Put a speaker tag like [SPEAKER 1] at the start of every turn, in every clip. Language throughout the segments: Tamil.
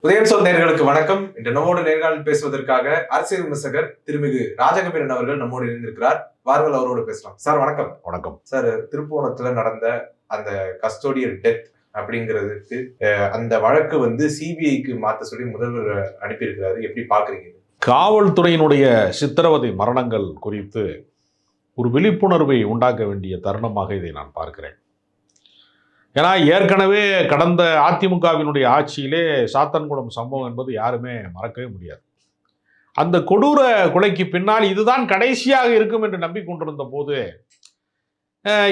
[SPEAKER 1] உதயம் சொல் நேயர்களுக்கு வணக்கம். இன்று நம்மோடு நேர்காணல் பேசுவதற்காக அரசியல் விமர்சகர் திருமிகு ராஜகம்பீரன் அவர்கள் நம்மோடு இணைந்திருக்கிறார். வாருங்கள், அவரோடு பேசலாம். சார் வணக்கம்.
[SPEAKER 2] வணக்கம்
[SPEAKER 1] சார், திருப்புவனத்துல நடந்த அந்த கஸ்டோடியல் டெத் அப்படிங்கிறதுக்கு அந்த வழக்கு சிபிஐக்கு மாத்த சொல்லி முதல்வர் அனுப்பியிருக்கிறாரு. எப்படி பாக்குறீங்க?
[SPEAKER 2] காவல்துறையினுடைய சித்திரவதை மரணங்கள் குறித்து ஒரு விழிப்புணர்வை உண்டாக்க வேண்டிய தருணமாக இதை நான் பார்க்கிறேன். ஏன்னா ஏற்கனவே கடந்த அதிமுகவினுடைய ஆட்சியிலே சாத்தன்குளம் சம்பவம் என்பது யாருமே மறக்கவே முடியாது. அந்த கொடூர கொலைக்கு பின்னால் இதுதான் கடைசியாக இருக்கும் என்று நம்பிக்கொண்டிருந்த போது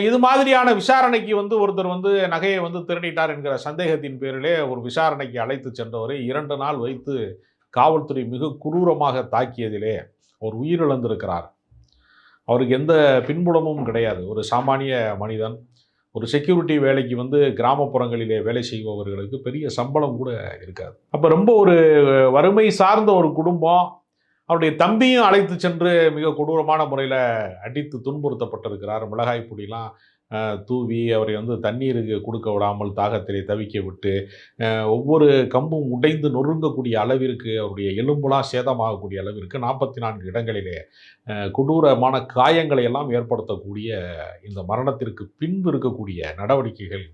[SPEAKER 2] இது மாதிரியான விசாரணைக்கு ஒருத்தர் நகையை திருடிட்டார் என்கிற சந்தேகத்தின் பேரிலே ஒரு விசாரணைக்கு அழைத்து சென்றவரை 2 நாள் வைத்து காவல்துறை மிக குரூரமாக தாக்கியதிலே ஒரு உயிரிழந்திருக்கிறார். அவருக்கு எந்த பின்புலமும் கிடையாது. ஒரு சாமானிய மனிதன், ஒரு செக்யூரிட்டி வேலைக்கு கிராமப்புறங்களிலே வேலை செய்பவர்களுக்கு பெரிய சம்பளம் கூட இருக்காது. அப்போ ரொம்ப ஒரு வறுமை சார்ந்த ஒரு குடும்பம். அவருடைய தம்பியும் அழைத்து சென்று மிக கொடூரமான முறையில் அடித்து துன்புறுத்தப்பட்டிருக்கிறார். மிளகாய் பொடிலாம் தூவி அவரை தண்ணீருக்கு கொடுக்க விடாமல் தாகத்திலே தவிக்க விட்டு ஒவ்வொரு கம்பும் உடைந்து நொறுங்கக்கூடிய அளவிற்கு அவருடைய எலும்புலாம் சேதமாகக்கூடிய அளவிற்கு 44 இடங்களிலே கொடூரமான காயங்களை எல்லாம் ஏற்படுத்தக்கூடிய இந்த மரணத்திற்கு பின்பு இருக்கக்கூடிய நடவடிக்கைகள்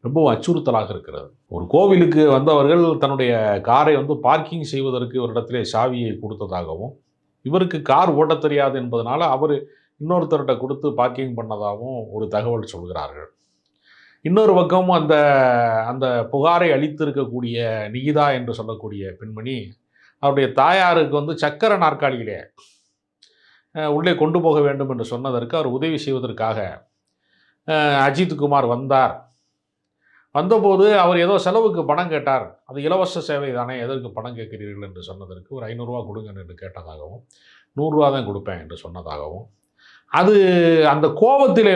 [SPEAKER 2] ரொம்பவும் அச்சுறுத்தலாக இருக்கிறது. ஒரு கோவிலுக்கு வந்தவர்கள் தன்னுடைய காரை பார்க்கிங் செய்வதற்கு ஒரு இடத்திலே சாவியை கொடுத்ததாகவும், இவருக்கு கார் ஓட்ட தெரியாது என்பதனால அவர் இன்னொருத்தர்கிட்ட கொடுத்து பார்க்கிங் பண்ணதாகவும் ஒரு தகவல் சொல்கிறார்கள். இன்னொரு பக்கம் அந்த அந்த புகாரை அளித்திருக்கக்கூடிய நிகிதா என்று சொல்லக்கூடிய பெண்மணி அவருடைய தாயாருக்கு சக்கர நாற்காலியிலே உள்ளே கொண்டு போக வேண்டும் என்று சொன்னதற்கு அவர் உதவி செய்வதற்காக அஜித்குமார் வந்தார். வந்தபோது அவர் ஏதோ செலவுக்கு பணம் கேட்டார். அது இலவச சேவை தானே, எதற்கு பணம் கேட்கிறீர்கள் என்று சொன்னதற்கு ஒரு 500 ரூபா கொடுங்க என்று கேட்டதாகவும், 100 ரூபா தான் கொடுப்பேன் என்று சொன்னதாகவும், அது அந்த கோபத்திலே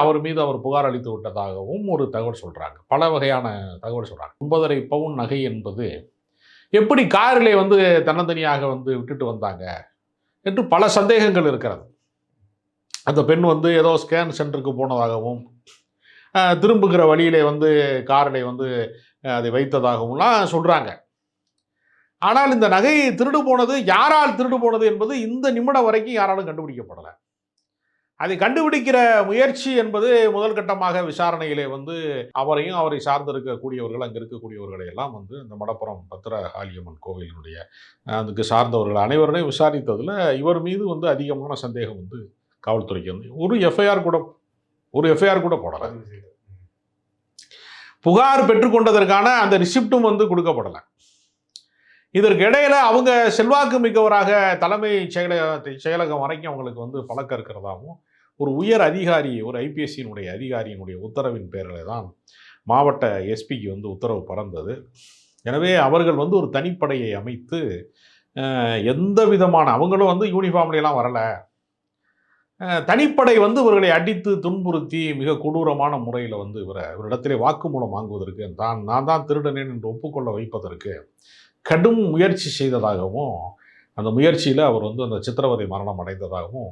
[SPEAKER 2] அவர் மீது அவர் புகார் அளித்து விட்டதாகவும் ஒரு தகவல் சொல்கிறாங்க. பல வகையான தகவல் சொல்கிறாங்க. 9.5 பவுன் நகை என்பது எப்படி காரிலே தன்னந்தனியாக விட்டுட்டு வந்தாங்க என்று பல சந்தேகங்கள் இருக்கிறது. அந்த பெண் ஏதோ ஸ்கேன் சென்டருக்கு போனதாகவும், திரும்புகிற வழியிலே காரிலே அதை வைத்ததாகவும்லாம் சொல்கிறாங்க. ஆனால் இந்த நகை திருடு போனது, யாரால் திருடு போனது என்பது இந்த நிமிடம் வரைக்கும் யாராலும் கண்டுபிடிக்கப்படலை. அதை கண்டுபிடிக்கிற முயற்சி என்பது முதல் கட்டமாக விசாரணையிலே அவரையும் அவரை சார்ந்திருக்கக்கூடியவர்கள், அங்கே இருக்கக்கூடியவர்களை எல்லாம் இந்த மடப்புறம் பத்திரகாளியம்மன் கோவிலினுடைய அதுக்கு சார்ந்தவர்கள் அனைவரையும் விசாரித்ததில் இவர் மீது அதிகமான சந்தேகம் காவல்துறைக்கு ஒரு எஃப்ஐஆர் கூட போடலை. புகார் பெற்றுக்கொண்டதற்கான அந்த ரிசிப்டும் கொடுக்கப்படலை. இதற்கு இடையில அவங்க செல்வாக்கு மிக்கவராக தலைமை செயலகம் வரைக்கும் அவங்களுக்கு பழக்கம் இருக்கிறதாகவும், ஒரு உயர் அதிகாரி, ஒரு ஐபிஎஸ்சியினுடைய அதிகாரியினுடைய உத்தரவின் பேரில் தான் மாவட்ட எஸ்பிக்கு உத்தரவு பறந்தது. எனவே அவர்கள் ஒரு தனிப்படையை அமைத்து எந்த விதமான, அவங்களும் யூனிஃபார்ம்லாம் வரலை, தனிப்படை இவர்களை அடித்து துன்புறுத்தி மிக கொடூரமான முறையில் இவரிடத்திலே வாக்குமூலம் வாங்குவதற்கு, நான் தான் திருடனேன் என்று ஒப்புக்கொள்ள வைப்பதற்கு கடும் முயற்சி செய்ததாகவும், அந்த முயற்சியில் அவர் அந்த சித்திரவதை மரணம் அடைந்ததாகவும்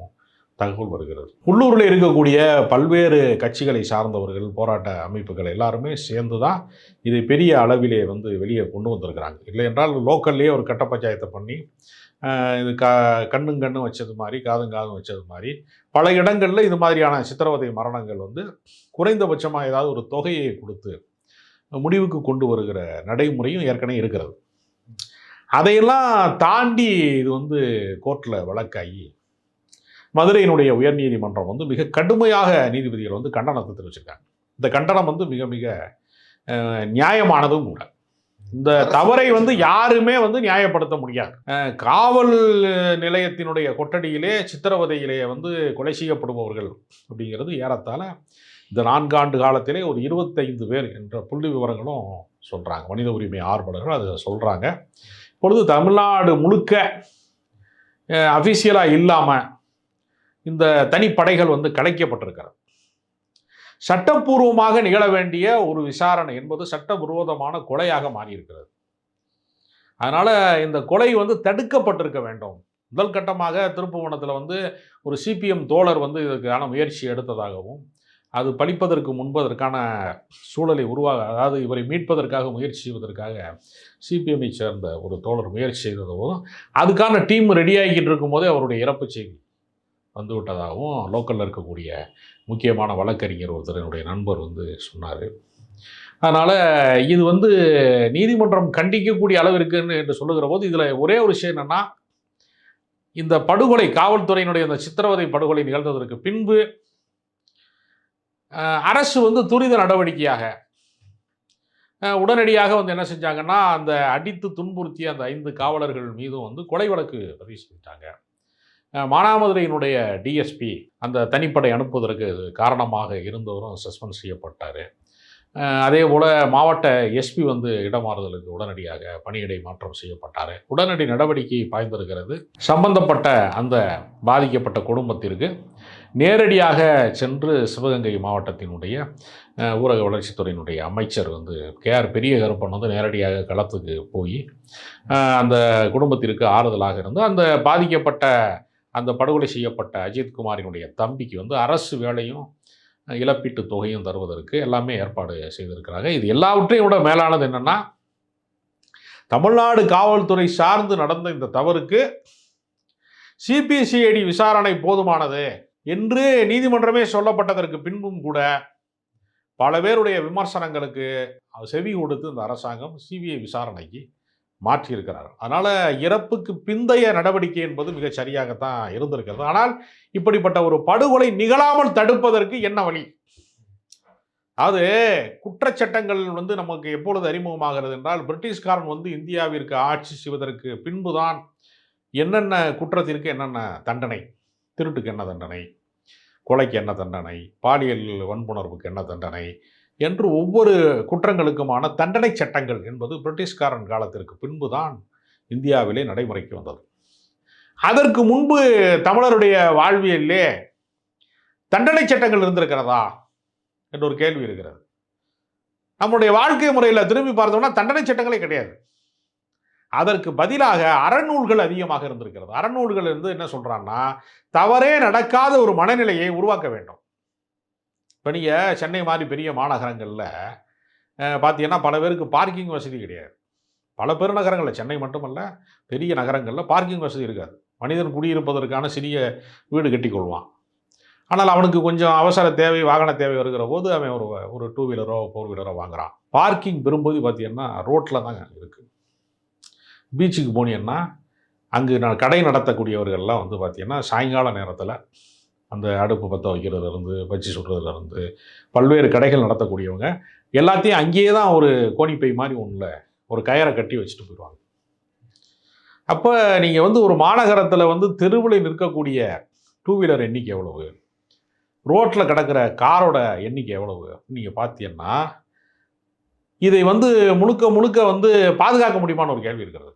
[SPEAKER 2] தகவல் வருகிறது. உள்ளூரில் இருக்கக்கூடிய பல்வேறு கட்சிகளை சார்ந்தவர்கள், போராட்ட அமைப்புகள் எல்லாருமே சேர்ந்து தான் இதை பெரிய அளவிலே வெளியே கொண்டு வந்திருக்கிறாங்க. இல்லை என்றால் லோக்கல்லே ஒரு கட்ட பஞ்சாயத்தை பண்ணி இது கண்ணும் வச்சது மாதிரி, காதும் வச்சது மாதிரி பல இடங்களில் இது மாதிரியான சித்திரவதை மரணங்கள் குறைந்தபட்சமாக ஏதாவது ஒரு தொகையை கொடுத்து முடிவுக்கு கொண்டு வருகிற நடைமுறையும் ஏற்கனவே இருக்கிறது. அதையெல்லாம் தாண்டி இது கோர்ட்டில் வழக்காகி மதுரையினுடைய உயர்நீதிமன்றம் மிக கடுமையாக நீதிபதிகள் கண்டனத்தை தெரிவிச்சிருக்காங்க. இந்த கண்டனம் மிக மிக நியாயமானதும் கூட. இந்த தவறை யாருமே நியாயப்படுத்த முடியாது. காவல் நிலையத்தினுடைய கொட்டடியிலே சித்திரவதையிலே கொலை செய்யப்படுபவர்கள் அப்படிங்கிறது ஏறத்தாழ இந்த 4 ஆண்டு காலத்திலே ஒரு 25 பேர் என்ற புள்ளி விவரங்களும் சொல்கிறாங்க. மனித உரிமை ஆர்வலர்கள் அதை சொல்கிறாங்க. இப்பொழுது தமிழ்நாடு முழுக்க அஃபிஷியலாக இல்லாமல் இந்த தனிப்படைகள் கலைக்கப்பட்டிருக்கிறது. சட்டப்பூர்வமாக நிகழ வேண்டிய ஒரு விசாரணை என்பது சட்டவிரோதமான கொலையாக மாறியிருக்கிறது. அதனால் இந்த கொலை தடுக்கப்பட்டிருக்க வேண்டும். முதல் கட்டமாக திருப்புவனத்தில் ஒரு சிபிஎம் தோழர் இதுக்கான முயற்சி எடுத்ததாகவும், அது பலிப்பதற்கு முன்பு அதற்கான சூழலை அதாவது இவரை மீட்பதற்காக முயற்சி செய்வதற்காக சிபிஎம்ஐ சேர்ந்த ஒரு தோழர் முயற்சி செய்தது போதும் அதுக்கான டீம் ரெடியாகிக்கிட்டு இருக்கும்போதே அவருடைய இறப்பு செய்தி வந்துவிட்டதாகவும் லோக்கலில் இருக்கக்கூடிய முக்கியமான வழக்கறிஞர் ஒருத்தர் என்னுடைய நண்பர் சொன்னார். அதனால் இது நீதிமன்றம் கண்டிக்கக்கூடிய அளவு இருக்குன்னு என்று சொல்லுகிற போது இதில் ஒரே ஒரு விஷயம் என்னென்னா, இந்த படுகொலை காவல்துறையினுடைய அந்த சித்திரவதை படுகொலை நிகழ்ந்ததற்கு பின்பு அரசு துரித நடவடிக்கையாக உடனடியாக என்ன செஞ்சாங்கன்னா, அந்த அடித்து துன்புறுத்திய அந்த 5 காவலர்கள் மீதும் கொலை வழக்கு பதிவு செஞ்சிட்டாங்க. மானாமதுரையினுடைய டிஎஸ்பி அந்த தனிப்படை அனுப்புவதற்கு காரணமாக இருந்தவரும் சஸ்பெண்ட் செய்யப்பட்டார். அதே போல் மாவட்ட எஸ்பி இடமாறுதலுக்கு உடனடியாக பணியிடை மாற்றம் செய்யப்பட்டார். உடனடி நடவடிக்கை பாய்ந்திருக்கிறது. சம்பந்தப்பட்ட அந்த பாதிக்கப்பட்ட குடும்பத்திற்கு நேரடியாக சென்று சிவகங்கை மாவட்டத்தினுடைய ஊரக வளர்ச்சித்துறையினுடைய அமைச்சர் கேஆர் பெரிய கருப்பன் நேரடியாக களத்துக்கு போய் அந்த குடும்பத்திற்கு ஆறுதலாக இருந்து அந்த பாதிக்கப்பட்ட அந்த படுகொலை செய்யப்பட்ட அஜித்குமாரினுடைய தம்பிக்கு அரசு வேலையும் இழப்பீட்டு தொகையும் தருவதற்கு எல்லாமே ஏற்பாடு செய்திருக்கிறாங்க. இது எல்லாவற்றையும் விட மேலானது என்னென்னா, தமிழ்நாடு காவல்துறை சார்ந்து நடந்த இந்த தவறுக்கு சிபிசிஐடி விசாரணை போதுமானது என்று நீதிமன்றமே சொல்லப்பட்டதற்கு பின்பும் கூட பல பேருடைய விமர்சனங்களுக்கு செவி கொடுத்து இந்த அரசாங்கம் சிபிஐ விசாரணைக்கு மாற்றியிருக்கிறார். அதனால் இறப்புக்கு பிந்தைய நடவடிக்கை என்பது மிகச் சரியாகத்தான் இருந்திருக்கிறது. ஆனால் இப்படிப்பட்ட ஒரு படுகொலை நிகழாமல் தடுப்பதற்கு என்ன வழி? அது குற்றச்சட்டங்கள் நமக்கு எப்பொழுது அறிமுகமாகிறது என்றால், பிரிட்டிஷ்காரன் இந்தியாவிற்கு ஆட்சி செய்வதற்கு பின்புதான் என்னென்ன குற்றத்திற்கு என்னென்ன தண்டனை, திருட்டுக்கு என்ன தண்டனை, கொலைக்கு என்ன தண்டனை, பாலியல் வன்புணர்வுக்கு என்ன தண்டனை என்று ஒவ்வொரு குற்றங்களுக்குமான தண்டனை சட்டங்கள் என்பது பிரிட்டிஷ்காரன் காலத்திற்கு பின்புதான் இந்தியாவிலே நடைமுறைக்கு வந்தது. அதற்கு முன்பு தமிழருடைய வாழ்வியலே தண்டனை சட்டங்கள் இருந்திருக்கிறதா என்ற ஒரு கேள்வி இருக்கிறது. நம்முடைய வாழ்க்கை முறையில் திரும்பி பார்த்தோம்னா தண்டனை சட்டங்களே கிடையாது. அதற்கு பதிலாக அறநூல்கள் அதிகமாக இருந்திருக்கிறது. அறநூல்கள் என்ன சொல்றான்னா, தவறே நடக்காத ஒரு மனநிலையை உருவாக்க வேண்டும். இப்போ நீங்கள் சென்னை மாதிரி பெரிய மாநகரங்களில் பார்த்தீங்கன்னா பல பேருக்கு பார்க்கிங் வசதி கிடையாது. பல பெருநகரங்களில், சென்னை மட்டுமல்ல பெரிய நகரங்களில் பார்க்கிங் வசதி இருக்காது. மனிதன் குடியிருப்பதற்கான சிறிய வீடு கட்டிக்கொள்வான். ஆனால் அவனுக்கு கொஞ்சம் அவசர தேவை, வாகன தேவை வருகிற போது அவன் ஒரு 2 வீலரோ 4 வீலரோ வாங்குறான். பார்க்கிங் பெரும்போது பார்த்தீங்கன்னா ரோட்டில் தாங்க இருக்குது. பீச்சுக்கு போனீங்கன்னா அங்கு கடை நடத்தக்கூடியவர்கள்லாம் பார்த்தீங்கன்னா சாயங்கால நேரத்தில் அந்த அடுப்பு பற்ற வைக்கிறதுலேருந்து பச்சி சுடுறதுலேருந்து பல்வேறு கடைகள் நடத்தக்கூடியவங்க எல்லாத்தையும் அங்கேயே தான் ஒரு கோணிப்பை மாதிரி ஒன்றில் ஒரு கயரை கட்டி வச்சுட்டு போயிடுவாங்க. அப்போ நீங்கள் ஒரு மாநகரத்தில் தெருவில் நிற்கக்கூடிய 2 வீலர் எண்ணிக்கை எவ்வளவு, ரோட்டில் கிடக்கிற காரோட எண்ணிக்கை எவ்வளவு நீங்கள் பார்த்தீங்கன்னா, இதை முழுக்க முழுக்க பாதுகாக்க முடியுமான்னு ஒரு கேள்வி இருக்கிறது.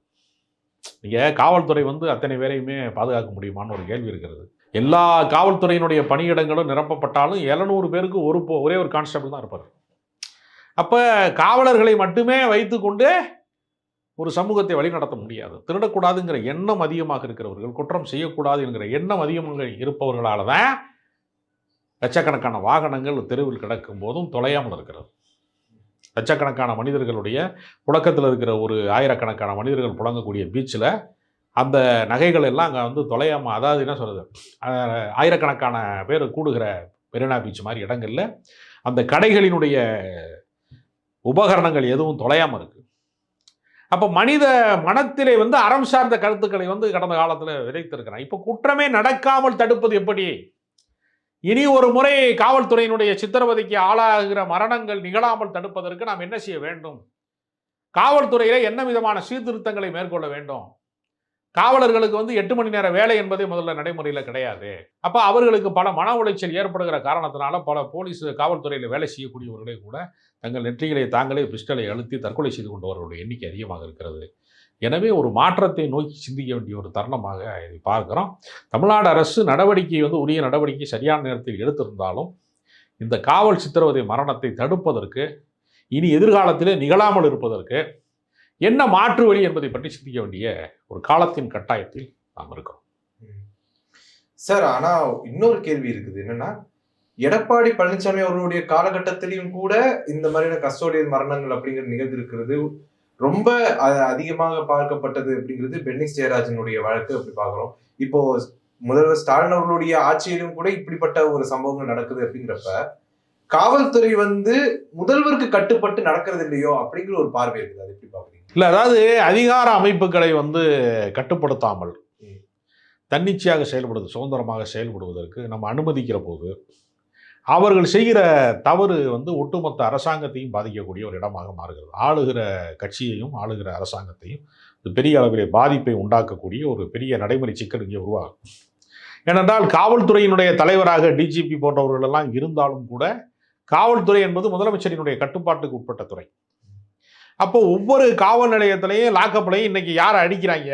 [SPEAKER 2] நீங்கள் காவல்துறை அத்தனை பேரையுமே பாதுகாக்க முடியுமான்னு ஒரு கேள்வி இருக்கிறது. எல்லா காவல்துறையினுடைய பணியிடங்களும் நிரப்பப்பட்டாலும் 700 பேருக்கு ஒரே ஒரு கான்ஸ்டபிள் தான் இருப்பார். அப்போ காவலர்களை மட்டுமே வைத்துக்கொண்டு ஒரு சமூகத்தை வழிநடத்த முடியாது. திருடக்கூடாதுங்கிற எண்ணம் அதிகமாக இருக்கிறவர்கள், குற்றம் செய்யக்கூடாது என்கிற எண்ணம் அதிகமாக இருப்பவர்களால் தான் லட்சக்கணக்கான வாகனங்கள் தெருவில் கிடக்கும் போதும் தொலையாமல் இருக்கிறது. லட்சக்கணக்கான மனிதர்களுடைய புழக்கத்தில் இருக்கிற ஒரு ஆயிரக்கணக்கான மனிதர்கள் புழங்கக்கூடிய பீச்சில் அந்த நகைகள் எல்லாம் அங்கே தொலையாமல், அதாவது என்ன சொல்கிறது, ஆயிரக்கணக்கான பேர் கூடுகிற மெரினா பீச் மாதிரி இடங்களில் அந்த கடைகளினுடைய உபகரணங்கள் எதுவும் தொலையாமல் இருக்குது. அப்போ மனித மனத்திலே அறம் சார்ந்த கருத்துக்களை கடந்த காலத்தில் விதைத்திருக்கிறான். இப்போ குற்றமே நடக்காமல் தடுப்பது எப்படி? இனி ஒரு முறை காவல்துறையினுடைய சித்திரவதைக்கு ஆளாகிற மரணங்கள் நிகழாமல் தடுப்பதற்கு நாம் என்ன செய்ய வேண்டும்? காவல்துறையில் என்ன விதமான சீர்திருத்தங்களை மேற்கொள்ள வேண்டும்? காவலர்களுக்கு 8 மணி நேர வேலை என்பதே முதல்ல நடைமுறையில் கிடையாது. அப்போ அவர்களுக்கு பல மன உளைச்சல் ஏற்படுகிற காரணத்தினால பல போலீஸ் காவல்துறையில் வேலை செய்யக்கூடியவர்களே கூட தங்கள் நெற்றிகளை தாங்களே பிஸ்டலை அழுத்தி தற்கொலை செய்து கொண்டவர்களுடைய எண்ணிக்கை அதிகமாக இருக்கிறது. எனவே ஒரு மாற்றத்தை நோக்கி சிந்திக்க வேண்டிய ஒரு தருணமாக இதை பார்க்கிறோம். தமிழ்நாடு அரசு நடவடிக்கை உரிய நடவடிக்கை சரியான நேரத்தில் எடுத்திருந்தாலும் இந்த காவல் சித்திரவதை மரணத்தை தடுப்பதற்கு, இனி எதிர்காலத்திலே நிகழாமல் இருப்பதற்கு என்ன மாற்று வழி என்பதை பற்றி சிந்திக்க வேண்டிய ஒரு காலத்தின் கட்டாயத்தில் நாம் இருக்கிறோம்.
[SPEAKER 1] சார், ஆனால் இன்னொரு கேள்வி இருக்குது. என்னன்னா, எடப்பாடி பழனிசாமி அவர்களுடைய காலகட்டத்திலையும் கூட இந்த மாதிரியான கஸ்டோடியல் மரணங்கள் அப்படிங்கிறது நிகழ்ந்திருக்கிறது. ரொம்ப அதிகமாக பார்க்கப்பட்டது அப்படிங்கிறது பென்னிக்ஸ் ஜெயராஜனுடைய வழக்கு அப்படி பார்க்கிறோம். இப்போ முதல்வர் ஸ்டாலின் அவர்களுடைய ஆட்சியிலும் கூட இப்படிப்பட்ட ஒரு சம்பவங்கள் நடக்குது அப்படிங்கிறப்ப காவல்துறை முதல்வருக்கு கட்டுப்பட்டு நடக்கிறது இல்லையோ அப்படிங்கிற ஒரு பார்வை இருக்குது. அது எப்படி பாக்குறீங்க?
[SPEAKER 2] இல்ல, அதாவது அதிகார அமைப்புகளை கட்டுப்படுத்தாமல் தன்னிச்சையாக சுதந்திரமாக செயல்படுவதற்கு நம்ம அனுமதிக்கிற போது அவர்கள் செய்கிற தவறு ஒட்டுமொத்த அரசாங்கத்தையும் பாதிக்கக்கூடிய ஒரு இடமாக மாறுகிறது. ஆளுகிற கட்சியையும் ஆளுகிற அரசாங்கத்தையும் பெரிய அளவிலே பாதிப்பை உண்டாக்கக்கூடிய ஒரு பெரிய நடைமுறை சிக்கல் இங்கே உருவாகும். ஏனென்றால் காவல்துறையினுடைய தலைவராக டிஜிபி போன்றவர்கள் எல்லாம் இருந்தாலும் கூட காவல்துறை என்பது முதலமைச்சரினுடைய கட்டுப்பாட்டுக்கு உட்பட்ட துறை. அப்போ ஒவ்வொரு காவல் நிலையத்திலையும் லாக்கப்லையும் இன்னைக்கு யாரை அடிக்கிறாங்க,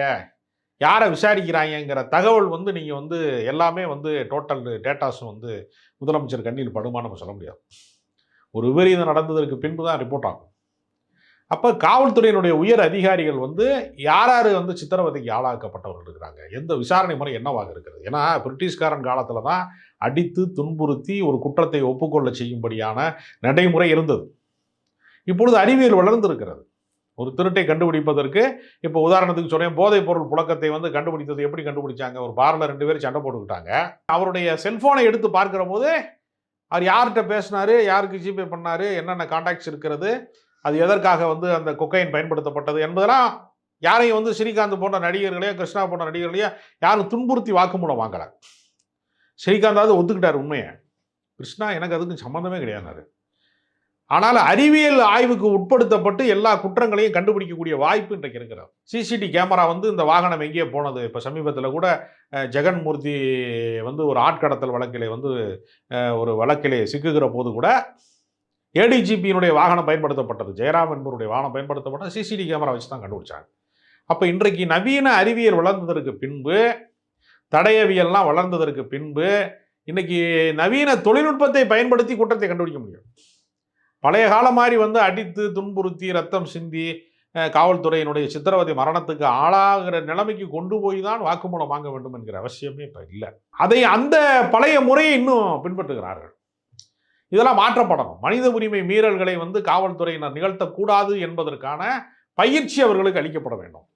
[SPEAKER 2] யாரை விசாரிக்கிறாங்கிற தகவல் நீங்கள் எல்லாமே டோட்டல் டேட்டாஸும் முதலமைச்சர் கண்ணில் படுமா நம்ம சொல்ல முடியாது. ஒரு விபரீதம் நடந்ததற்கு பின்பு தான் ரிப்போர்ட் ஆகும். அப்போ காவல்துறையினுடைய உயர் அதிகாரிகள் யார் யார் சித்திரவதைக்கு ஆளாக்கப்பட்டவர்கள் இருக்கிறாங்க, எந்த விசாரணை முறை என்னவாக இருக்கிறது. ஏன்னா பிரிட்டிஷ்காரன் காலத்தில் தான் அடித்து துன்புறுத்தி ஒரு குற்றத்தை ஒப்புக்கொள்ள செய்யும்படியான நடைமுறை இருந்தது. இப்பொழுது அறிவியல் வளர்ந்திருக்கிறது. ஒரு திருட்டை கண்டுபிடிப்பதற்கு இப்போ உதாரணத்துக்கு சொன்னேன், போதைப் பொருள் புழக்கத்தை கண்டுபிடித்தது எப்படி கண்டுபிடிச்சாங்க? ஒரு பார்ல 2 பேர் சண்டை போட்டுக்கிட்டாங்க. அவருடைய செல்போனை எடுத்து பார்க்கிற போது அவர் யார்கிட்ட பேசினாரு, யாருக்கு ஜிபே பண்ணாரு, என்னென்ன கான்டாக்ட்ஸ் இருக்கிறது, அது எதற்காக அந்த கொக்கைன் பயன்படுத்தப்பட்டது என்பதெல்லாம் யாரையும் ஸ்ரீகாந்த் போன்ற நடிகர்களையோ கிருஷ்ணா போன்ற நடிகர்களையோ யாரும் துன்புறுத்தி வாக்குமூலம் வாங்கல. ஸ்ரீகாந்தாவது ஒத்துக்கிட்டார் உண்மையை. கிருஷ்ணா எனக்கு அதுக்கு சம்மந்தமே கிடையாது. ஆனால் அறிவியல் ஆய்வுக்கு உட்படுத்தப்பட்டு எல்லா குற்றங்களையும் கண்டுபிடிக்கக்கூடிய வாய்ப்பு இன்றைக்கு இருக்கிறது. சிசிடி கேமரா இந்த வாகனம் எங்கேயே போனது. இப்போ சமீபத்தில் கூட ஜெகன்மூர்த்தி ஒரு ஆட்கடத்தல் வழக்கிலே ஒரு வழக்கிலே சிக்குகிற போது கூட ஏடிஜிபியினுடைய வாகனம் பயன்படுத்தப்பட்டது, ஜெயராம் என்பவருடைய வாகனம் பயன்படுத்தப்பட்டது சிசிடி கேமரா வச்சு தான் கண்டுபிடிச்சாங்க. அப்போ இன்றைக்கு நவீன அறிவியல் வளர்ந்ததற்கு பின்பு, தடயவியல்லாம் வளர்ந்ததற்கு பின்பு இன்னைக்கு நவீன தொழில்நுட்பத்தை பயன்படுத்தி குற்றத்தை கண்டுபிடிக்க முடியும். பழைய காலம் மாதிரி அடித்து துன்புறுத்தி ரத்தம் சிந்தி காவல்துறையினுடைய சித்திரவதை மரணத்துக்கு ஆளாகிற நிலைமைக்கு கொண்டு போய் தான் வாக்குமூலம் வாங்க வேண்டும் என்கிற அவசியமே இப்போ இல்லை. அதை அந்த பழைய முறையை இன்னும் பின்பற்றுகிறார்கள். இதெல்லாம் மாற்றப்படணும். மனித உரிமை மீறல்களை காவல்துறையினர் நிகழ்த்தக்கூடாது என்பதற்கான பயிற்சி அவர்களுக்கு அளிக்கப்பட வேண்டும்.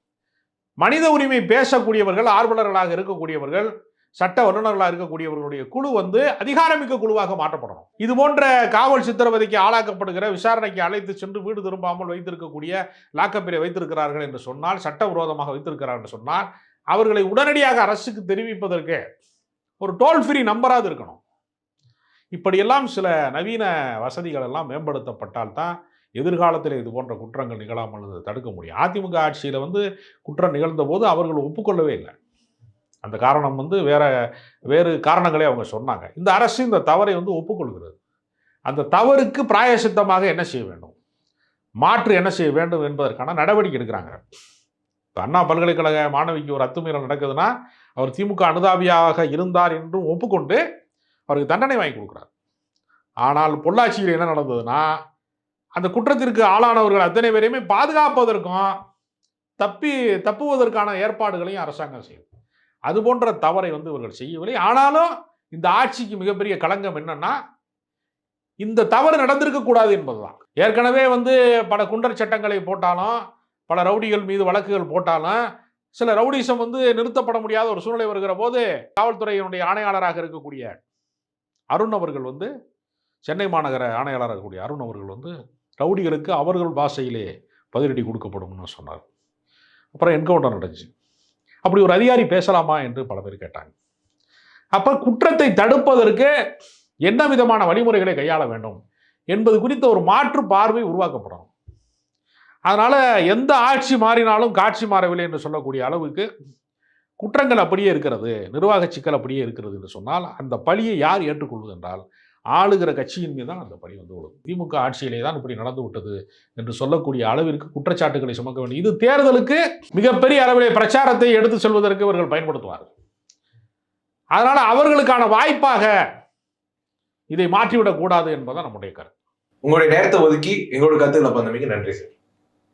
[SPEAKER 2] மனித உரிமை பேசக்கூடியவர்கள், ஆர்வலர்களாக இருக்கக்கூடியவர்கள், சட்ட வல்லுநர்களாக இருக்கக்கூடியவர்களுடைய குழு அதிகாரமிக்க குழுவாக மாற்றப்படணும். இது போன்ற காவல் சித்திரவதைக்கு ஆளாக்கப்படுகிற, விசாரணைக்கு அழைத்து சென்று வீடு திரும்பாமல் வைத்திருக்கக்கூடிய, லாக்கப்பிலே வைத்திருக்கிறார்கள் என்று சொன்னால், சட்டவிரோதமாக வைத்திருக்கிறார்கள் என்று சொன்னால், அவர்களை உடனடியாக அரசுக்கு தெரிவிப்பதற்கு ஒரு டோல் ஃப்ரீ நம்பராது இருக்கணும். இப்படியெல்லாம் சில நவீன வசதிகள் எல்லாம் மேம்படுத்தப்பட்டால் தான் எதிர்காலத்தில் இது போன்ற குற்றங்கள் நிகழாமல் தடுக்க முடியும். அதிமுக ஆட்சியில் குற்றம் நிகழ்ந்த போது அவர்கள் ஒப்புக்கொள்ளவே இல்லை. அந்த காரணம் வேறு காரணங்களே அவங்க சொன்னாங்க. இந்த அரசு இந்த தவறை ஒப்புக்கொள்கிறது. அந்த தவறுக்கு பிராயசித்தமாக என்ன செய்ய வேண்டும், மாற்று என்ன செய்ய வேண்டும் என்பதற்கான நடவடிக்கை எடுக்கிறாங்க. இப்போ அண்ணா பல்கலைக்கழக மாணவிக்கு ஒரு அத்துமீறல் நடக்குதுன்னா அவர் திமுக அனுதாபியாக இருந்தார் என்றும் ஒப்புக்கொண்டு அவருக்கு தண்டனை வாங்கி கொடுக்குறார். ஆனால் பொள்ளாச்சியில் என்ன நடந்ததுன்னா, அந்த குற்றத்திற்கு ஆளானவர்கள் அத்தனை பேரையுமே பாதுகாப்பதற்கும் தப்புவதற்கான ஏற்பாடுகளையும் அரசாங்கம் செய்யும். அது போன்ற தவறை இவர்கள் செய்யவில்லை. ஆனாலும் இந்த ஆட்சிக்கு மிகப்பெரிய களங்கம் என்னன்னா, இந்த தவறு நடந்திருக்க கூடாது என்பதுதான். ஏற்கனவே பல குண்டர் சட்டங்களை போட்டாலும், பல ரவுடிகள் மீது வழக்குகள் போட்டாலும், சில ரவுடிசம் நிறுத்தப்பட முடியாத ஒரு சூழ்நிலை வருகிற போது காவல்துறையினுடைய ஆணையாளராக இருக்கக்கூடிய அருண் அவர்கள் சென்னை மாநகர ஆணையாளராக இருக்கக்கூடிய அருண் அவர்கள் ரவுடிகளுக்கு அவர்கள் பாஷையிலே பதிலடி கொடுக்கப்படும்னு சொன்னார். அப்புறம் என்கவுண்டர் நடந்துச்சு. அப்படி ஒரு அதிகாரி பேசலாமா என்று பல பேர் கேட்டாங்க. அப்போ குற்றத்தை தடுப்பதற்கு என்ன விதமான வழிமுறைகளை கையாள வேண்டும் என்பது குறித்த ஒரு மாற்று பார்வை உருவாக்கப்படும். அதனால் எந்த ஆட்சி மாறினாலும் காட்சி மாறவில்லை என்று சொல்லக்கூடிய அளவுக்கு குற்றங்கள் அப்படியே இருக்கிறது, நிர்வாக சிக்கல் அப்படியே இருக்கிறது என்று சொன்னால் அந்த பழியை யார் ஏற்றுக்கொள்வது என்றால் ஆளுகிற கட்சியின் மீது தான் அந்த பழி விழும். திமுக ஆட்சியிலே தான் இப்படி நடந்து விட்டது என்று சொல்லக்கூடிய அளவிற்கு குற்றச்சாட்டுகளை சுமக்க வேண்டும். இது தேர்தலுக்கு மிகப்பெரிய அளவிலே பிரச்சாரத்தை எடுத்து செல்வதற்கு இவர்கள் பயன்படுத்துவார்கள். அதனால் அவர்களுக்கான வாய்ப்பாக இதை மாற்றிவிடக் கூடாது என்பதுதான் நம்முடைய கருத்து.
[SPEAKER 1] உங்களுடைய நேரத்தை ஒதுக்கி எங்களோட கருத்துக்களை பந்தமைக்கு நன்றி சார்.